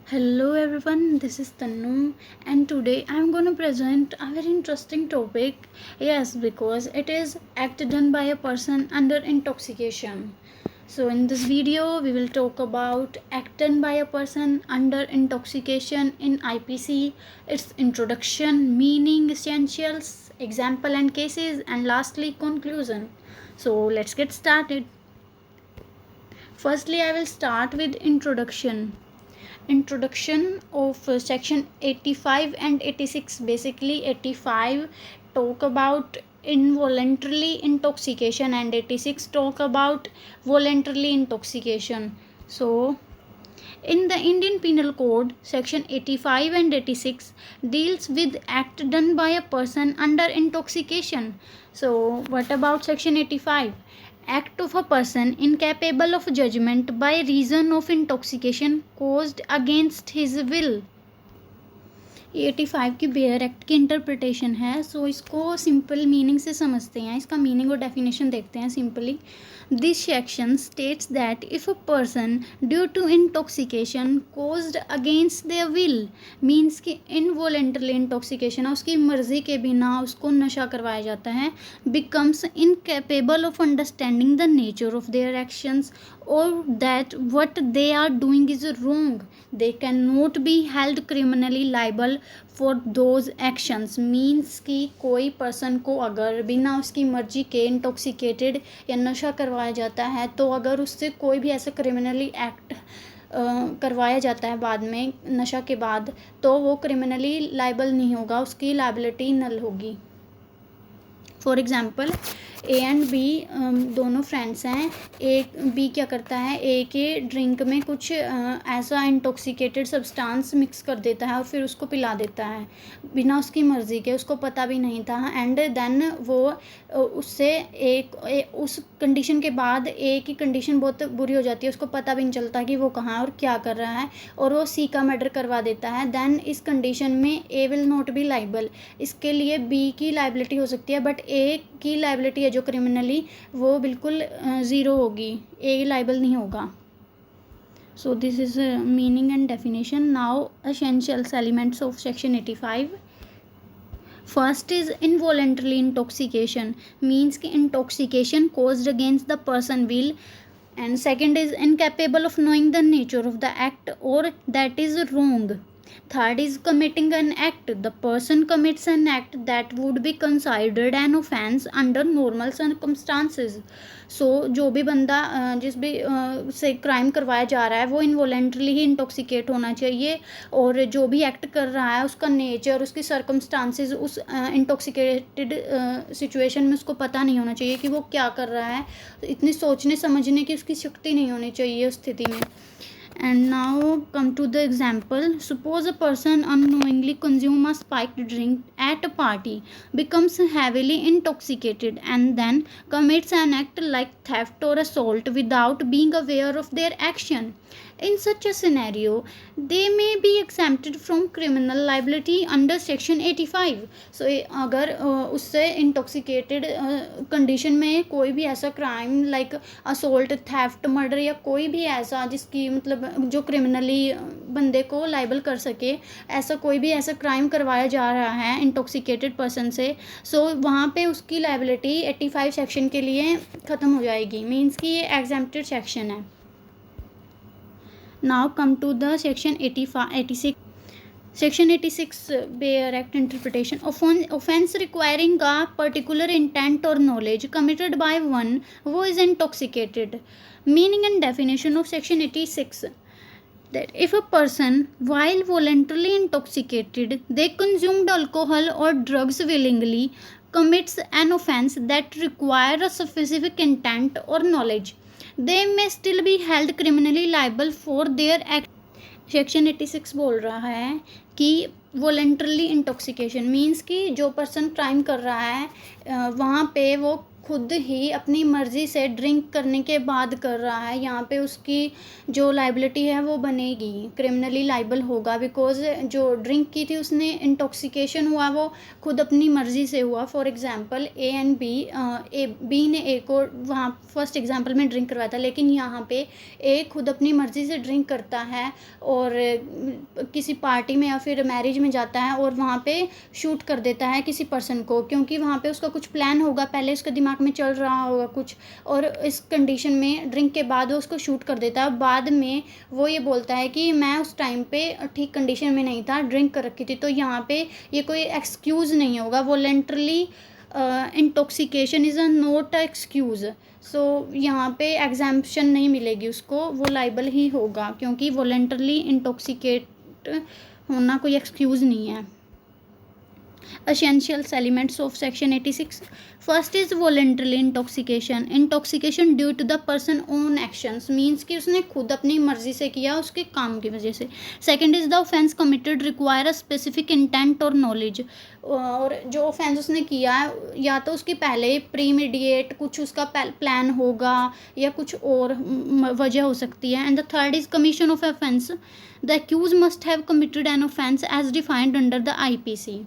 Hello everyone, this is Tannu and today I'm going to present a very interesting topic. Yes, because it is act done by a person under intoxication. So in this video we will talk about act done by a person under intoxication in IPC, its introduction, meaning, essentials, example and cases, and lastly conclusion. So let's get started. Firstly, I will start with introduction of section 85 and 86. Basically 85 talk about involuntarily intoxication and 86 talk about voluntarily intoxication. So in the Indian Penal Code, section 85 and 86 deals with act done by a person under intoxication. So what about section 85? Act of a person incapable of judgment by reason of intoxication caused against his will. 85 की bare act की interpretation है. सो इसको simple meaning से समझते हैं. इसका meaning और definition देखते हैं simply. This section states that if a person due to intoxication caused against their will, means कि इनवॉलेंटरली इंटॉक्सिकेशन, उसकी मर्जी के बिना उसको नशा करवाया जाता है, becomes incapable of understanding the nature of their actions or that what they are doing is wrong, they cannot be held criminally liable for those actions. Means कि कोई पर्सन को अगर बिना उसकी मर्जी के इंटॉक्सिकेटेड या नशा करवाया जाता है, तो अगर उससे कोई भी ऐसा क्रिमिनली एक्ट करवाया जाता है बाद में नशा के बाद, तो वो क्रिमिनली लाइबल नहीं होगा, उसकी लाइबिलिटी नल होगी. For example A and B दोनों फ्रेंड्स हैं. एक बी क्या करता है, ए के ड्रिंक में कुछ ऐसा इंटॉक्सिकेटेड सब्सटेंस मिक्स कर देता है और फिर उसको पिला देता है बिना उसकी मर्ज़ी के, उसको पता भी नहीं था. एंड देन वो उससे उस कंडीशन के बाद ए की कंडीशन बहुत बुरी हो जाती है, उसको पता भी नहीं चलता कि वो कहाँ और क्या कर रहा है, और वो सी का मर्डर करवा देता है. देन इस कंडीशन में ए विल नॉट बी लाइबल, इसके लिए बी की लाइबिलिटी हो सकती है, बट ए की लाइबिलिटी है जो क्रिमिनली, वो बिल्कुल ज़ीरो होगी, ए लाइबल नहीं होगा. So this is meaning and definition. Now essentials elements of section 85. First is involuntarily intoxication, means कि intoxication caused against the person will, and second is incapable of knowing the nature of the act or that is wrong. Third is committing an act, the person commits an act that would be considered an offense under normal circumstances. सो जो भी बंदा जिस भी से crime करवाया जा रहा है वो इनवॉलेंटरली ही इंटॉक्सिकेट होना चाहिए, और जो भी एक्ट कर रहा है उसका नेचर, उसकी सर्कमस्टांसेस उस इंटॉक्सिकेटेड सिचुएशन में उसको पता नहीं होना चाहिए कि वो क्या कर रहा है, इतनी सोचने समझने की उसकी शक्ति नहीं होनी चाहिए उस स्थिति में. And now come to the example. Suppose a person unknowingly consume a spiked drink at a party, becomes heavily intoxicated, and then commits an act like theft or assault without being aware of their action. In such a scenario, they may be exempted from criminal liability under section 85. So अगर उससे intoxicated condition में कोई भी ऐसा crime like assault, theft, murder या कोई भी ऐसा जिसकी मतलब जो क्रिमिनली बंदे को लाइबल कर सके, ऐसा कोई भी ऐसा क्राइम करवाया जा रहा है इंटॉक्सिकेटेड पर्सन से, सो वहाँ पे उसकी लाइबिलिटी 85 सेक्शन के लिए ख़त्म हो जाएगी. मीन्स कि ये एग्जेम्प्टेड सेक्शन है. Now come to the section 86. Section 86 Bail Act interpretation. Offense requiring a particular intent or knowledge committed by one who is intoxicated. Meaning and definition of section 86. That if a person while voluntarily intoxicated they consumed alcohol or drugs willingly commits an offense that require a specific intent or knowledge, they may still be held criminally liable for their act. Section 86 बोल रहा है कि voluntarily intoxication means कि जो person crime कर रहा है वहाँ पे वो खुद ही अपनी मर्ज़ी से ड्रिंक करने के बाद कर रहा है, यहाँ पे उसकी जो लाइबिलिटी है वो बनेगी, क्रिमिनली लाइबल होगा, बिकॉज़ जो ड्रिंक की थी उसने, इंटॉक्सिकेशन हुआ वो खुद अपनी मर्ज़ी से हुआ। For example A and B, B ने ए को वहाँ फर्स्ट एग्ज़ाम्पल में ड्रिंक करवाया था, लेकिन यहाँ पे ए खुद अपनी मर्ज़ी से ड्रिंक करता है और किसी पार्टी में या फिर मैरिज में जाता है और वहाँ पे शूट कर देता है किसी पर्सन को, क्योंकि वहाँ पे उसका कुछ प्लान होगा, पहले उसके दिमाग में चल रहा होगा कुछ, और इस कंडीशन में ड्रिंक के बाद वो उसको शूट कर देता है। बाद में वो ये बोलता है कि मैं उस टाइम पे ठीक कंडीशन में नहीं था, ड्रिंक कर रखी थी। तो यहाँ पे ये कोई एक्सक्यूज़ नहीं होगा। Voluntarily intoxication is a not a excuse. So यहाँ पे एग्जाम्पशन नहीं मिलेगी उसको, वो लाइबल ही होगा, क्योंकि वॉलंटरली इंटॉक्सिकेट होना कोई एक्सक्यूज़ नहीं है। Essential elements of section 86. First is voluntary intoxication. Intoxication due to the person own actions, means कि उसने खुद अपनी मर्जी से किया, उसके काम की वजह से. Second is the offense committed require a specific intent or knowledge. और जो ऑफेंस उसने किया है, या तो उसकी पहले प्रीमीडिएट कुछ उसका प्लान होगा या कुछ और वजह हो सकती है. And the third is commission of offence. The accuse must have committed an offence as defined under the IPC.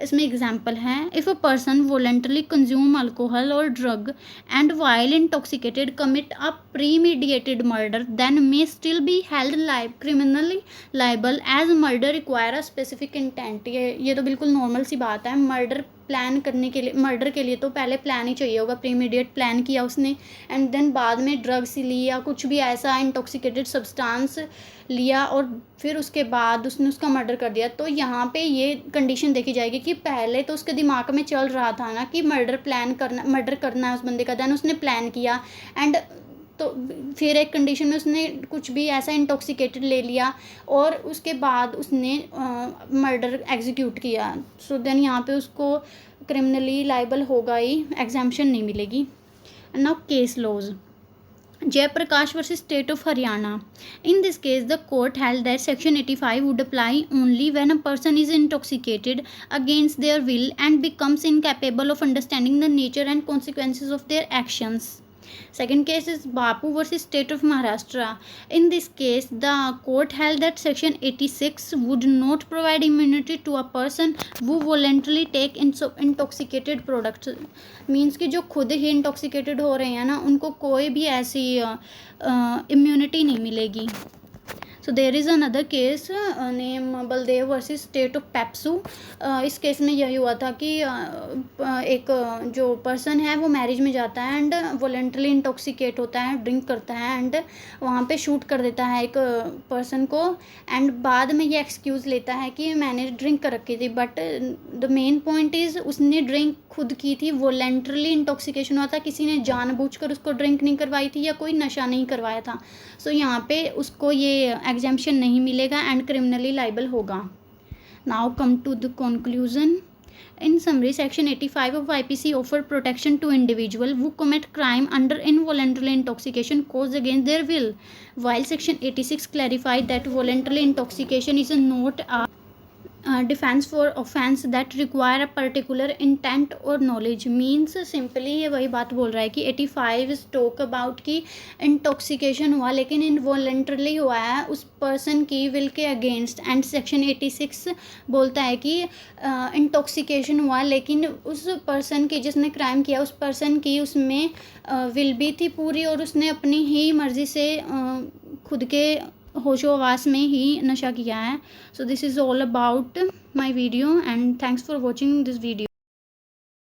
इसमें एग्जाम्पल है, if a person voluntarily consume alcohol और drug and while intoxicated commit a premeditated murder then may still be held criminally liable as murder require a specific intent. ये तो बिल्कुल normal सी बात है. Murder plan करने के लिए, मर्डर के लिए तो पहले प्लान ही चाहिए होगा, प्रीमीडिएट प्लान किया उसने एंड देन बाद में ड्रग्स ली या कुछ भी ऐसा इंटॉक्सिकेटेड सब्सटेंस लिया और फिर उसके बाद उसने उसका मर्डर कर दिया. तो यहाँ पे ये कंडीशन देखी जाएगी कि पहले तो उसके दिमाग में चल रहा था ना कि मर्डर करना है उस बंदे का, देन उसने प्लान किया एंड तो फिर एक कंडीशन में उसने कुछ भी ऐसा इंटॉक्सिकेटेड ले लिया और उसके बाद उसने मर्डर एग्जीक्यूट किया. सो देन यहाँ पे उसको क्रिमिनली लाइबल होगा ही, एग्जाम्पशन नहीं मिलेगी. Now case laws. Jayaprakash versus State of Haryana. In this case, the court held that Section 85 would apply only when a person is intoxicated against their will and becomes incapable of understanding the nature and consequences of their actions. Second case is Bapu versus State of Maharashtra. In this case, the court held that Section 86 would not provide immunity to a person who voluntarily take intoxicated products. Means कि जो खुद ही intoxicated हो रहे हैं ना, उनको कोई भी ऐसी इम्यूनिटी नहीं मिलेगी. So there is another case name Baldev versus state of PEPSU. इस केस में यही हुआ था कि एक जो पर्सन है वो मैरिज में जाता है एंड वॉलंटरली इंटॉक्सिकेट होता है, ड्रिंक करता है एंड वहाँ पे शूट कर देता है एक पर्सन को एंड बाद में ये एक्सक्यूज़ लेता है कि मैंने ड्रिंक कर रखी थी. But the main point is उसने ड्रिंक खुद की थी, वॉलंटरली इंटॉक्सिकेशन हुआ था, किसी ने जानबूझकर उसको ड्रिंक नहीं करवाई थी या कोई नशा नहीं करवाया था. सो यहाँ पे उसको ये एग्जाम्पशन नहीं मिलेगा एंड क्रिमिनली लाइबल होगा. Now come to the conclusion. In summary, Section 85 of IPC offer protection to individuals who commit crime under involuntary intoxication caused against their will, while Section 86 clarified that voluntary intoxication is not a defense for offense that require a particular intent or knowledge. Means simply ये वही बात बोल रहा है कि 85 is talk about कि intoxication हुआ लेकिन involuntarily हुआ है उस पर्सन की विल के अगेंस्ट, एंड सेक्शन 86 बोलता है कि इंटॉक्सिकेशन हुआ लेकिन उस पर्सन की, जिसने क्राइम किया, उस पर्सन की उसमें विल भी थी पूरी और उसने अपनी ही मर्ज़ी से खुद के होशो हवास में ही नशा किया है. So this is all about my video and thanks for watching this video.